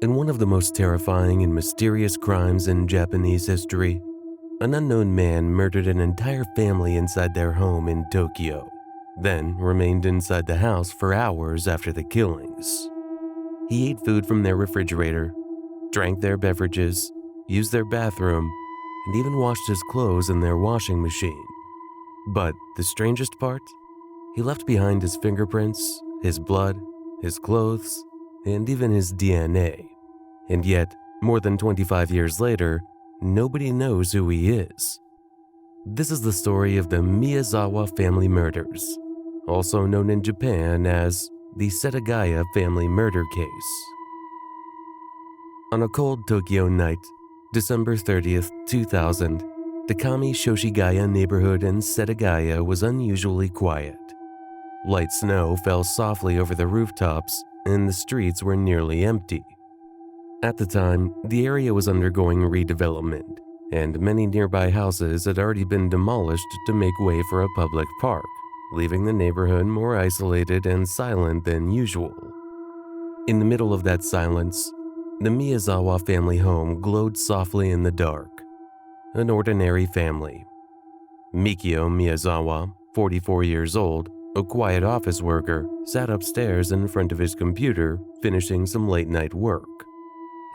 In one of the most terrifying and mysterious crimes in Japanese history, an unknown man murdered an entire family inside their home in Tokyo, then remained inside the house for hours after the killings. He ate food from their refrigerator, drank their beverages, used their bathroom, and even washed his clothes in their washing machine. But the strangest part? He left behind his fingerprints, his blood, his clothes, and even his DNA. And yet, more than 25 years later, nobody knows who he is. This is the story of the Miyazawa family murders, also known in Japan as the Setagaya family murder case. On a cold Tokyo night, December 30th, 2000, the Kami Shoshigaya neighborhood in Setagaya was unusually quiet. Light snow fell softly over the rooftops, and the streets were nearly empty. At the time, the area was undergoing redevelopment, and many nearby houses had already been demolished to make way for a public park, leaving the neighborhood more isolated and silent than usual. In the middle of that silence, the Miyazawa family home glowed softly in the dark. An ordinary family. Mikio Miyazawa, 44 years old, a quiet office worker, sat upstairs in front of his computer, finishing some late-night work.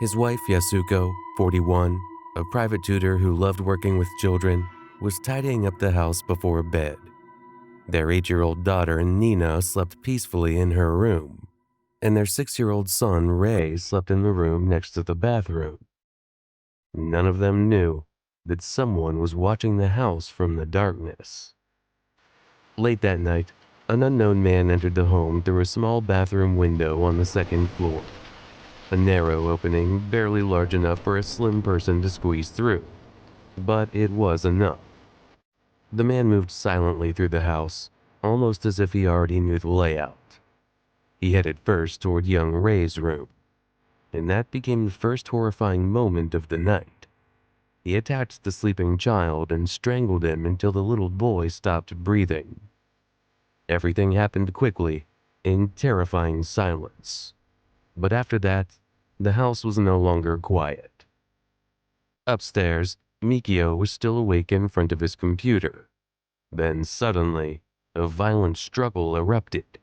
His wife Yasuko, 41, a private tutor who loved working with children, was tidying up the house before bed. Their 8-year-old daughter Nina slept peacefully in her room, and their 6-year-old son Ray slept in the room next to the bathroom. None of them knew that someone was watching the house from the darkness. Late that night, an unknown man entered the home through a small bathroom window on the second floor. A narrow opening barely large enough for a slim person to squeeze through, but it was enough. The man moved silently through the house, almost as if he already knew the layout. He headed first toward young Ray's room, and that became the first horrifying moment of the night. He attacked the sleeping child and strangled him until the little boy stopped breathing. Everything happened quickly, in terrifying silence. But after that, the house was no longer quiet. Upstairs, Mikio was still awake in front of his computer. Then suddenly, a violent struggle erupted.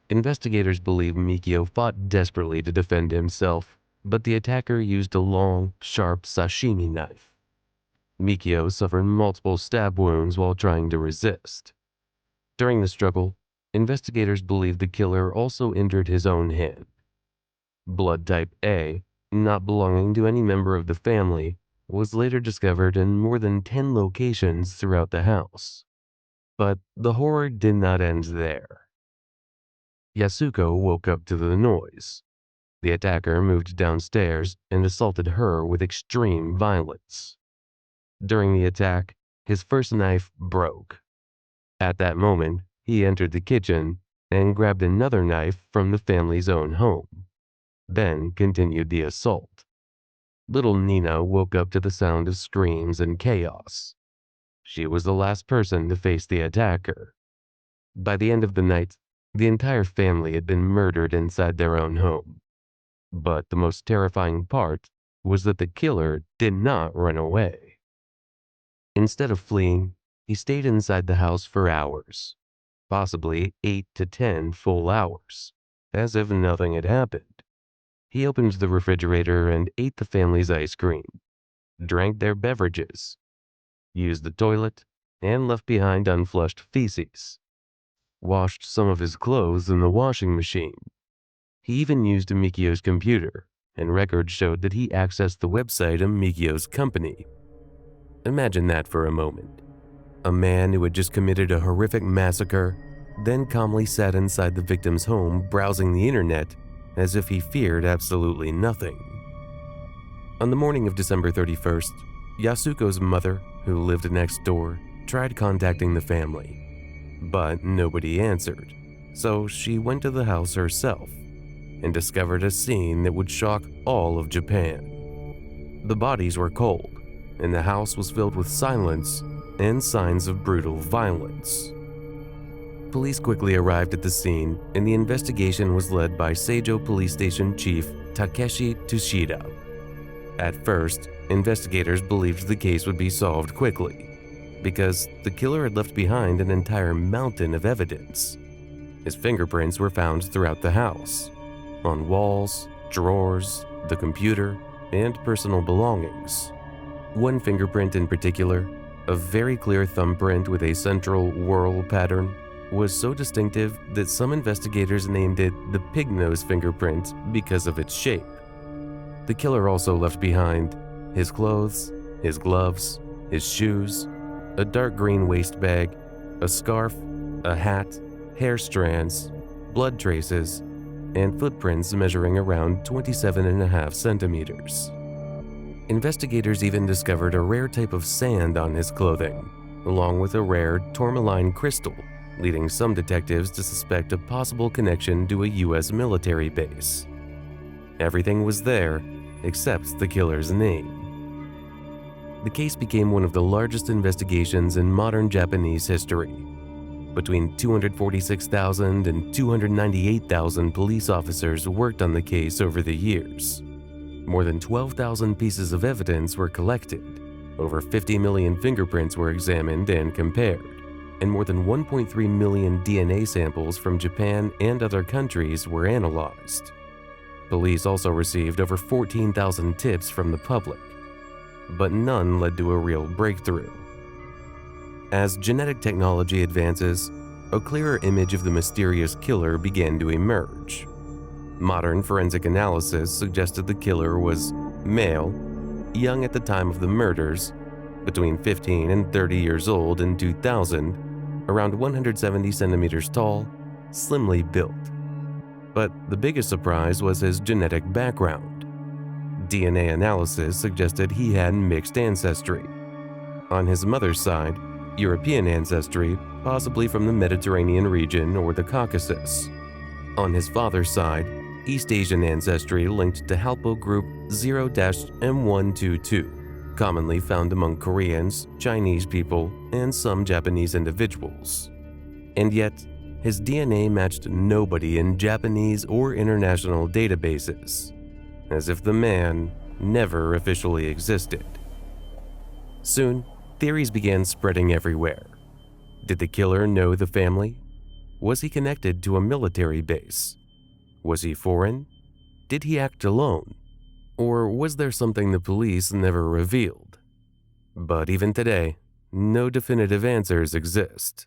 Investigators believe Mikio fought desperately to defend himself, but the attacker used a long, sharp sashimi knife. Mikio suffered multiple stab wounds while trying to resist. During the struggle, investigators believe the killer also injured his own hand. Blood type A, not belonging to any member of the family, was later discovered in more than 10 locations throughout the house. But the horror did not end there. Yasuko woke up to the noise. The attacker moved downstairs and assaulted her with extreme violence. During the attack, his first knife broke. At that moment, he entered the kitchen and grabbed another knife from the family's own home, then continued the assault. Little Nina woke up to the sound of screams and chaos. She was the last person to face the attacker. By the end of the night, the entire family had been murdered inside their own home. But the most terrifying part was that the killer did not run away. Instead of fleeing, he stayed inside the house for hours, possibly 8 to 10 full hours, as if nothing had happened. He opened the refrigerator and ate the family's ice cream, drank their beverages, used the toilet, and left behind unflushed feces, washed some of his clothes in the washing machine. He even used Mikio's computer, and records showed that he accessed the website of Mikio's company. Imagine that for a moment. A man who had just committed a horrific massacre, then calmly sat inside the victim's home browsing the internet as if he feared absolutely nothing. On the morning of December 31st, Yasuko's mother, who lived next door, tried contacting the family, but nobody answered, so she went to the house herself and discovered a scene that would shock all of Japan. The bodies were cold, and the house was filled with silence and signs of brutal violence. Police quickly arrived at the scene, and the investigation was led by Seijo Police Station Chief Takeshi Tushida. At first, investigators believed the case would be solved quickly, because the killer had left behind an entire mountain of evidence. His fingerprints were found throughout the house, on walls, drawers, the computer, and personal belongings. One fingerprint in particular, a very clear thumbprint with a central whorl pattern, was so distinctive that some investigators named it the pig nose fingerprint because of its shape. The killer also left behind his clothes, his gloves, his shoes, a dark green waist bag, a scarf, a hat, hair strands, blood traces, and footprints measuring around 27.5 centimeters. Investigators even discovered a rare type of sand on his clothing, along with a rare tourmaline crystal, leading some detectives to suspect a possible connection to a U.S. military base. Everything was there, except the killer's name. The case became one of the largest investigations in modern Japanese history. Between 246,000 and 298,000 police officers worked on the case over the years. More than 12,000 pieces of evidence were collected, over 50 million fingerprints were examined and compared, and more than 1.3 million DNA samples from Japan and other countries were analyzed. Police also received over 14,000 tips from the public, but none led to a real breakthrough. As genetic technology advances, a clearer image of the mysterious killer began to emerge. Modern forensic analysis suggested the killer was male, young at the time of the murders, between 15 and 30 years old in 2000, around 170 centimeters tall, slimly built. But the biggest surprise was his genetic background. DNA analysis suggested he had mixed ancestry. On his mother's side, European ancestry, possibly from the Mediterranean region or the Caucasus. On his father's side, East Asian ancestry linked to haplogroup 0-M122, commonly found among Koreans, Chinese people, and some Japanese individuals. And yet, his DNA matched nobody in Japanese or international databases, as if the man never officially existed. Soon, theories began spreading everywhere. Did the killer know the family? Was he connected to a military base? Was he foreign? Did he act alone? Or was there something the police never revealed? But even today, no definitive answers exist.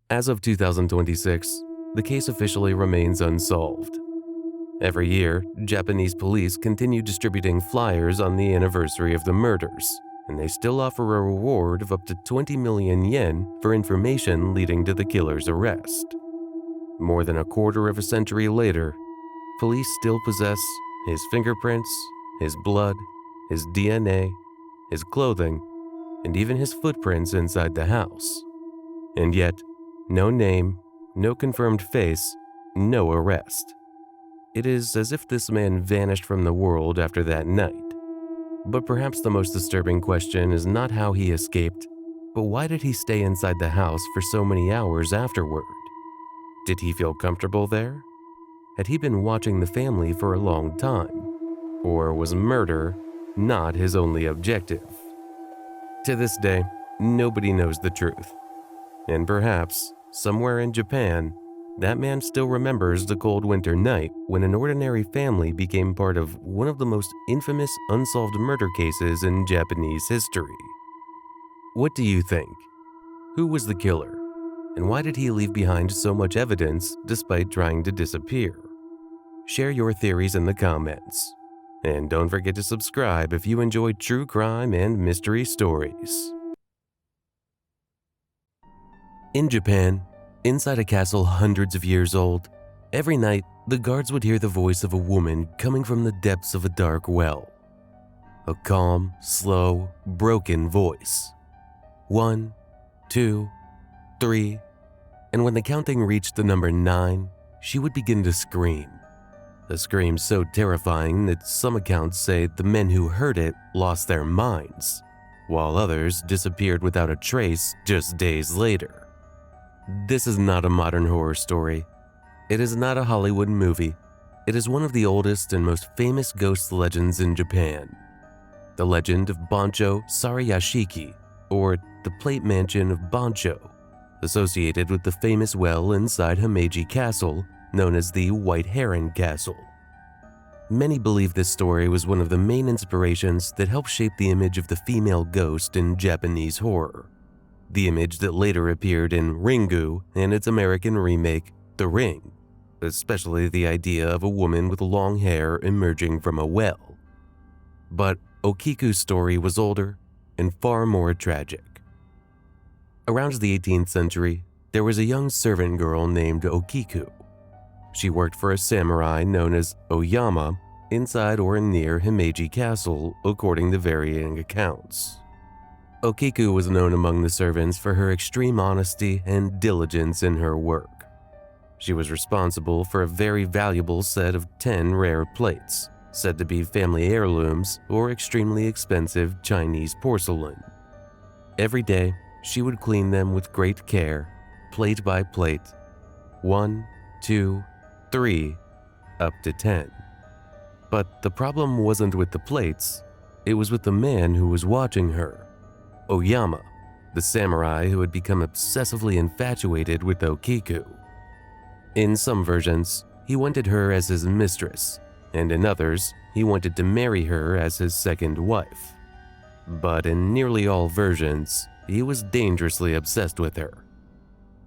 As of 2026, the case officially remains unsolved. Every year, Japanese police continue distributing flyers on the anniversary of the murders, and they still offer a reward of up to 20 million yen for information leading to the killer's arrest. More than a quarter of a century later, police still possess his fingerprints, his blood, his DNA, his clothing, and even his footprints inside the house. And yet, no name, no confirmed face, no arrest. It is as if this man vanished from the world after that night. But perhaps the most disturbing question is not how he escaped, but why did he stay inside the house for so many hours afterward? Did he feel comfortable there? Had he been watching the family for a long time? Or was murder not his only objective? To this day, nobody knows the truth. And perhaps, somewhere in Japan, that man still remembers the cold winter night when an ordinary family became part of one of the most infamous unsolved murder cases in Japanese history. What do you think? Who was the killer? And why did he leave behind so much evidence despite trying to disappear? Share your theories in the comments. And don't forget to subscribe if you enjoy true crime and mystery stories. In Japan, inside a castle hundreds of years old, every night the guards would hear the voice of a woman coming from the depths of a dark well. A calm, slow, broken voice. 1, 2, 3, and when the counting reached the number 9, she would begin to scream. A scream so terrifying that some accounts say the men who heard it lost their minds, while others disappeared without a trace just days later. This is not a modern horror story. It is not a Hollywood movie. It is one of the oldest and most famous ghost legends in Japan. The legend of Bancho Sariyashiki, or the Plate Mansion of Bancho, associated with the famous well inside Himeji Castle known as the White Heron Castle. Many believe this story was one of the main inspirations that helped shape the image of the female ghost in Japanese horror, the image that later appeared in Ringu and its American remake, The Ring, especially the idea of a woman with long hair emerging from a well. But Okiku's story was older and far more tragic. Around the 18th century, there was a young servant girl named Okiku. She worked for a samurai known as Oyama inside or near Himeji Castle, according to varying accounts. Okiku was known among the servants for her extreme honesty and diligence in her work. She was responsible for a very valuable set of 10 rare plates, said to be family heirlooms or extremely expensive Chinese porcelain. Every day, she would clean them with great care, plate by plate, 1, 2, 3, up to 10. But the problem wasn't with the plates, it was with the man who was watching her, Oyama, the samurai who had become obsessively infatuated with Okiku. In some versions, he wanted her as his mistress, and in others, he wanted to marry her as his second wife. But in nearly all versions, he was dangerously obsessed with her.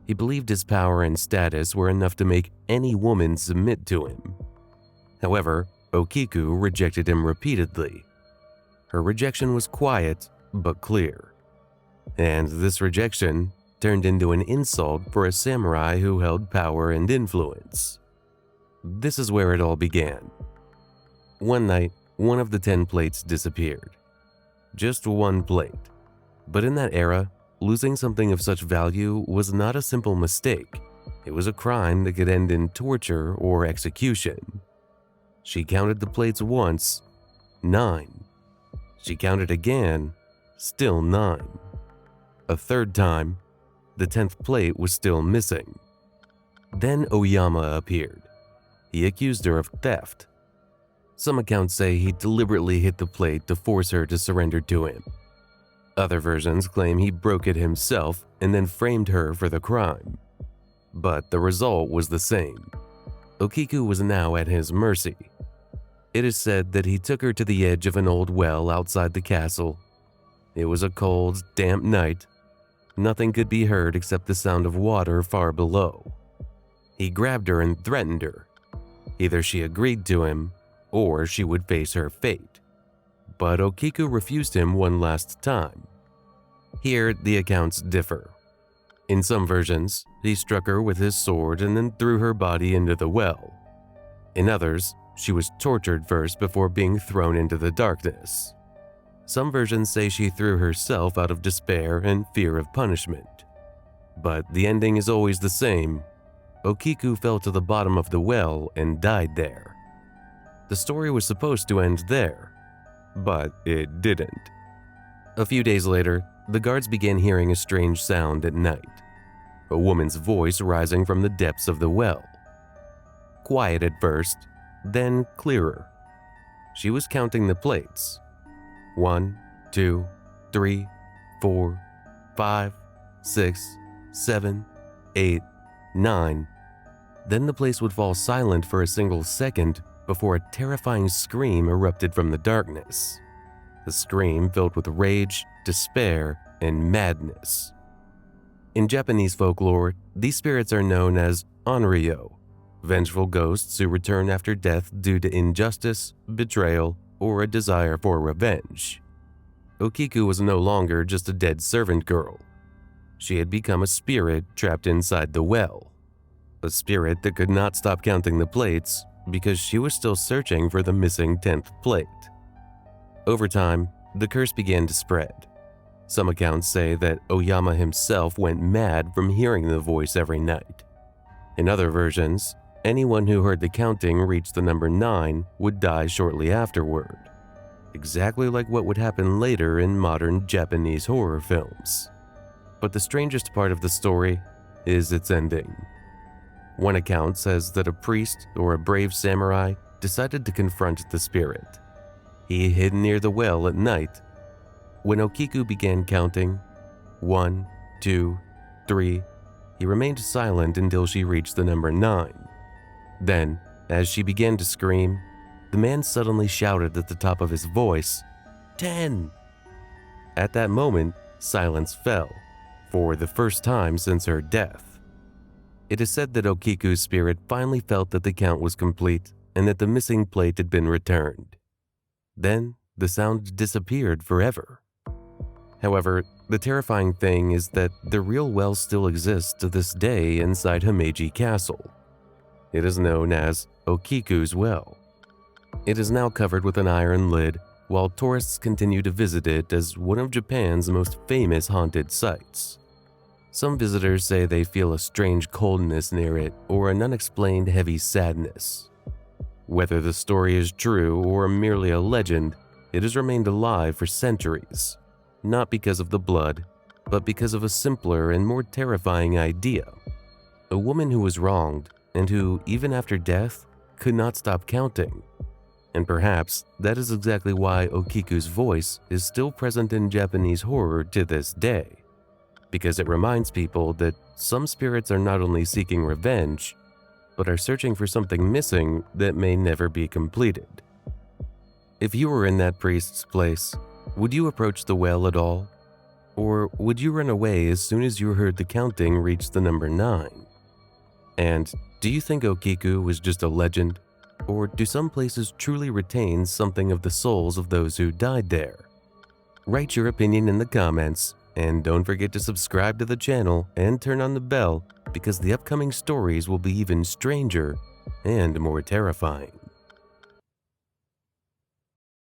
He believed his power and status were enough to make any woman submit to him. However, Okiku rejected him repeatedly. Her rejection was quiet but clear. And this rejection turned into an insult for a samurai who held power and influence. This is where it all began. One night, one of the 10 plates disappeared. Just one plate. But in that era, losing something of such value was not a simple mistake. It was a crime that could end in torture or execution. She counted the plates once, 9. She counted again, still 9. A third time, the 10th plate was still missing. Then Oyama appeared. He accused her of theft. Some accounts say he deliberately hit the plate to force her to surrender to him. Other versions claim he broke it himself and then framed her for the crime. But the result was the same. Okiku was now at his mercy. It is said that he took her to the edge of an old well outside the castle. It was a cold, damp night. Nothing could be heard except the sound of water far below. He grabbed her and threatened her. Either she agreed to him, or she would face her fate. But Okiku refused him one last time. Here, the accounts differ. In some versions, he struck her with his sword and then threw her body into the well. In others, she was tortured first before being thrown into the darkness. Some versions say she threw herself out of despair and fear of punishment. But the ending is always the same. Okiku fell to the bottom of the well and died there. The story was supposed to end there, but it didn't. A few days later, the guards began hearing a strange sound at night. A woman's voice rising from the depths of the well. Quiet at first, then clearer. She was counting the plates. 1, 2, 3, 4, 5, 6, 7, 8, 9. Then the place would fall silent for a single second before a terrifying scream erupted from the darkness. A scream filled with rage, despair, and madness. In Japanese folklore, these spirits are known as onryo, vengeful ghosts who return after death due to injustice, betrayal, or a desire for revenge. Okiku was no longer just a dead servant girl. She had become a spirit trapped inside the well. A spirit that could not stop counting the plates because she was still searching for the missing 10th plate. Over time, the curse began to spread. Some accounts say that Oyama himself went mad from hearing the voice every night. In other versions, anyone who heard the counting reach the number 9 would die shortly afterward, exactly like what would happen later in modern Japanese horror films. But the strangest part of the story is its ending. One account says that a priest or a brave samurai decided to confront the spirit. He hid near the well at night. When Okiku began counting, 1, 2, 3, he remained silent until she reached the number 9. Then, as she began to scream, the man suddenly shouted at the top of his voice, 10! At that moment, silence fell, for the first time since her death. It is said that Okiku's spirit finally felt that the count was complete and that the missing plate had been returned. Then, the sound disappeared forever. However, the terrifying thing is that the real well still exists to this day inside Himeji Castle. It is known as Okiku's Well. It is now covered with an iron lid, while tourists continue to visit it as one of Japan's most famous haunted sites. Some visitors say they feel a strange coldness near it or an unexplained heavy sadness. Whether the story is true or merely a legend, it has remained alive for centuries, not because of the blood, but because of a simpler and more terrifying idea. A woman who was wronged and who, even after death, could not stop counting. And perhaps that is exactly why Okiku's voice is still present in Japanese horror to this day, because it reminds people that some spirits are not only seeking revenge, but are searching for something missing that may never be completed. If you were in that priest's place, would you approach the well at all? Or would you run away as soon as you heard the counting reach the number 9? And do you think Okiku was just a legend? Or do some places truly retain something of the souls of those who died there? Write your opinion in the comments, and don't forget to subscribe to the channel and turn on the bell because the upcoming stories will be even stranger and more terrifying.